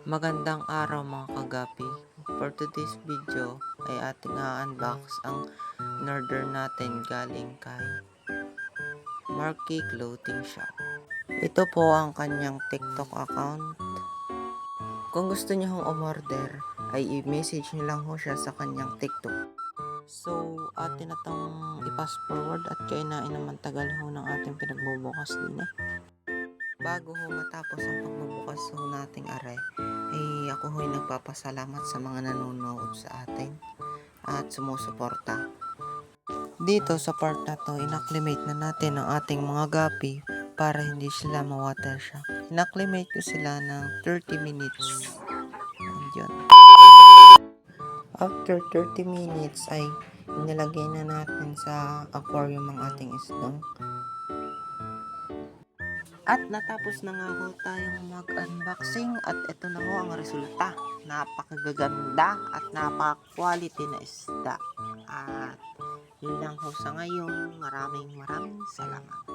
Magandang araw mga kagapi. For today's video ay ating unbox ang in-order natin galing kay Marky Clothing Shop. Ito po ang kanyang TikTok account. Kung gusto niyo hong umorder ay i-message niyo lang ho siya sa kanyang TikTok. So atin na tong i-pass forward at kainain naman tagal ho ng ating pinagbubukas din Bago ho matapos ang pagbubukas ho nating aray, ay ako ho'y nagpapasalamat sa mga nanonood sa atin at sumusuporta. Dito sa part na to, inacclimate na natin ang ating mga gapi para hindi sila ma-water shock. Inacclimate ko sila ng 30 minutes. And yun. After 30 minutes ay nilagay na natin sa aquarium ang ating isdong. At natapos na nga ho tayong mag-unboxing at ito na ho ang resulta. Napakagaganda at napaka-quality na isda. At yun lang ho sa ngayon. Maraming salamat.